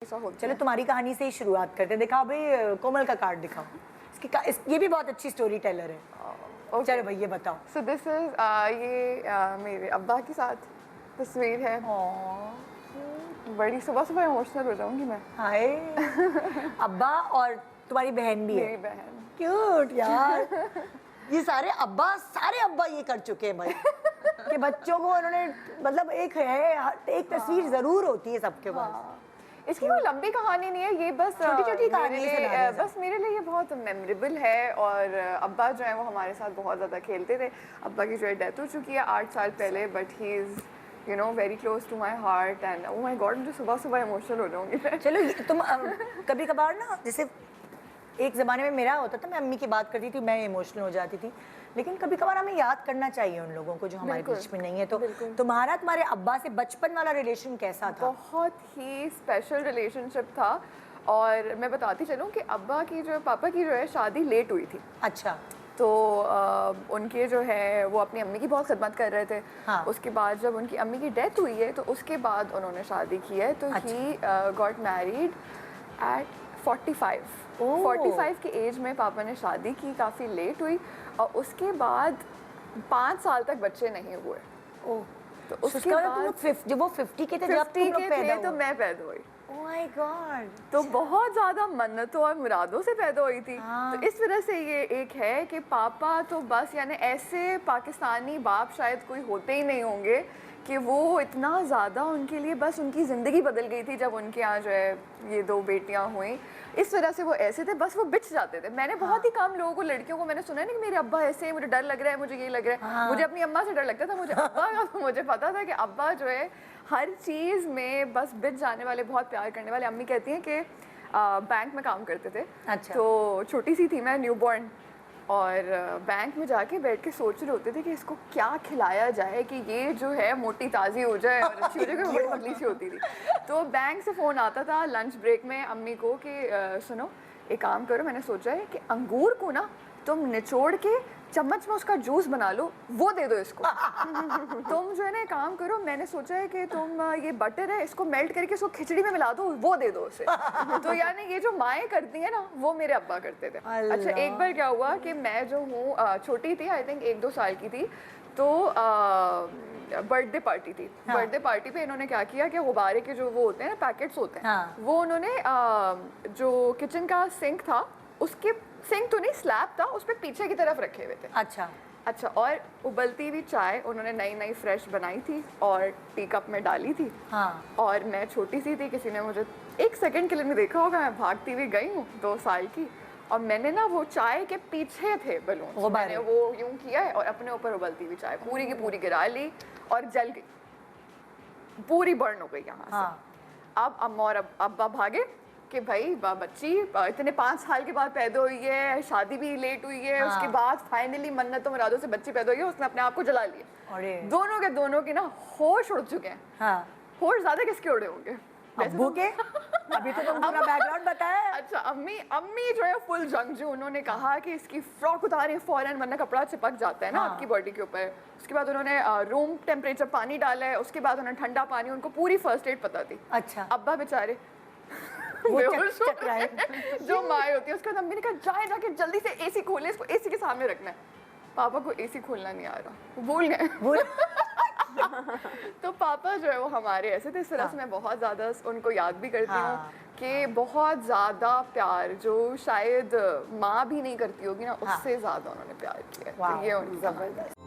चलो तुम्हारी कहानी से ही शुरुआत करते हैं। दिखाओ भाई, कोमल का कार्ड दिखाओ। ये भी बहुत अच्छी स्टोरी टेलर है। चलो भाई ये बताओ। सो दिस इज मेरे अब्बा के साथ तस्वीर है। बड़ी सुबह सुबह इमोशनल हो जाऊंगी मैं। हाय अब्बा और तुम्हारी बहन भी है। मेरी बहन। क्यूट यार। ये सारे अब्बा ये कर चुके हैं भाई कि बच्चों को उन्होंने मतलब एक तस्वीर जरूर होती है सबके पास। इसकी कोई लंबी कहानी नहीं है, ये बस छोटी-छोटी कहानी बस मेरे लिए ये बहुत मेमोरेबल है। और अब्बा जो है वो हमारे साथ बहुत ज़्यादा खेलते थे। अब्बा की जो है डेथ हो चुकी है 8 साल पहले, but he is you know very close to my heart and oh my God, मुझे सुबह सुबह इमोशनल हो जाऊंगी। चलो तुम कभी कभार ना, जैसे एक ज़माने में मेरा होता था, मैं अम्मी की बात करती थी, मैं इमोशनल हो जाती थी, लेकिन कभी कभार हमें याद करना चाहिए उन लोगों को जो हमारे बीच में नहीं है। तो तुम्हारे अब्बा से बचपन वाला रिलेशन कैसा था? बहुत ही स्पेशल रिलेशनशिप था। और मैं बताती चलूँ कि पापा की जो है शादी लेट हुई थी। अच्छा। तो उनके जो है वो अपनी अम्मी की बहुत खिदमत कर रहे थे। हाँ। उसके बाद जब उनकी अम्मी की डेथ हुई है तो उसके बाद उन्होंने शादी की है। तो ही गॉट मैरिड एट 45। 45 की एज में पापा ने शादी की, काफ़ी लेट हुई। और उसके बाद 5 साल तक बच्चे नहीं हुए। तो उसके बाद जब वो 50 के थे, जब तुम लोग पैदा हुए, तो मैं पैदा हुई। Oh my God! तो बहुत ज़्यादा मन्नतों और मुरादों से पैदा हुई थी। तो इस वजह से ये एक है कि पापा तो बस यानी ऐसे पाकिस्तानी बाप शायद कोई होते ही नहीं होंगे कि वो इतना ज़्यादा उनके लिए बस उनकी ज़िंदगी बदल गई थी जब उनके यहाँ जो है ये 2 बेटियाँ हुई। इस वजह से वो ऐसे थे, बस वो बिछ जाते थे। मैंने बहुत ही कम लोगों को, लड़कियों को मैंने सुना है ना कि मेरे अब्बा ऐसे हैं, मुझे डर लग रहा है, मुझे ये लग रहा है। मुझे अपनी अम्मा से डर लगता था, मुझे अब्बा का तो मुझे पता था कि अब्बा जो है हर चीज़ में बस बिछ जाने वाले, बहुत प्यार करने वाले। अम्मी कहती हैं कि बैंक में काम करते थे। अच्छा। तो छोटी सी थी मैं, न्यूबॉर्न, और बैंक में जाके बैठ के सोच रहे होते थे कि इसको क्या खिलाया जाए कि ये जो है मोटी ताज़ी हो जाए और अच्छी हो जाए। बड़ी पतली सी होती थी। तो बैंक से फ़ोन आता था लंच ब्रेक में अम्मी को कि सुनो एक काम करो, मैंने सोचा है कि अंगूर को ना तुम निचोड़ के चम्मच में उसका जूस बना लो, वो दे दो इसको। तुम जो है ना काम करो, मैंने सोचा है कि तुम ये बटर है इसको मेल्ट करके इसको खिचड़ी में मिला दो, वो दे दो उसे। तो यानी ये जो माएँ करती हैं ना, वो मेरे अब्बा करते थे। अच्छा, एक बार क्या हुआ कि मैं जो हूँ छोटी थी, आई थिंक 1-2 साल की थी, तो बर्थडे पार्टी थी। बर्थडे पार्टी पे इन्होंने क्या किया कि गुब्बारे के जो वो होते हैं ना, पैकेट्स होते हैं, वो उन्होंने जो किचन का सिंक था, उसके सिंक तो नहीं स्लैब था, उस पे पीछे की तरफ रखे हुए थे। अच्छा, और उबलती हुई चाय उन्होंने नई फ्रेश बनाई थी और टी कप में डाली थी। और मैं छोटी सी थी, किसी ने मुझे 1 सेकंड के लिए नहीं देखा होगा, मैं भागती हुई गई हूँ 2 साल की, और मैंने ना वो चाय के पीछे थे बलून, मैंने वो यूं किया है और अपने ऊपर उबलती हुई चाय पूरी की पूरी गिरा ली और जल गई, पूरी बर्न हो गई यहाँ से। अब अम्मा और अब्बा भागे कि भाई बच्ची इतने 5 साल के बाद पैदा हुई है, शादी भी लेट हुई है, उसके बाद फाइनली मन्नतों मुरादों से बच्ची पैदा हुई है, उसने अपने आप को जला लिया। दोनों के ना होश उड़ चुके हैं। होश ज्यादा किसके उड़े होंगे? अब्बू के। अभी तो तुम पूरा बैकग्राउंड बताया। अच्छा, अम्मी जो है फुल जंगजू, उन्होंने कहा कि इसकी फ्रॉक उतारें फौरन वरना कपड़ा चिपक जाता है ना आपकी बॉडी के ऊपर। उसके बाद उन्होंने रूम टेम्परेचर पानी डाला है, उसके बाद उन्होंने ठंडा पानी, उनको पूरी फर्स्ट एड पता थी। अच्छा। अब्बा बेचारे जो माए होती है, उसके बाद अम्मी ने कहा जाके जल्दी से एसी खोले, इसको एसी के सामने रखना है। पापा को एसी खोलना नहीं आ रहा, भूल गए। तो पापा जो है वो हमारे ऐसे थे। इस तरह से मैं बहुत ज़्यादा उनको याद भी करती हूँ कि बहुत ज़्यादा प्यार जो शायद माँ भी नहीं करती होगी ना, उससे ज़्यादा उन्होंने प्यार किया। ये उनकी ज़बरदस्त।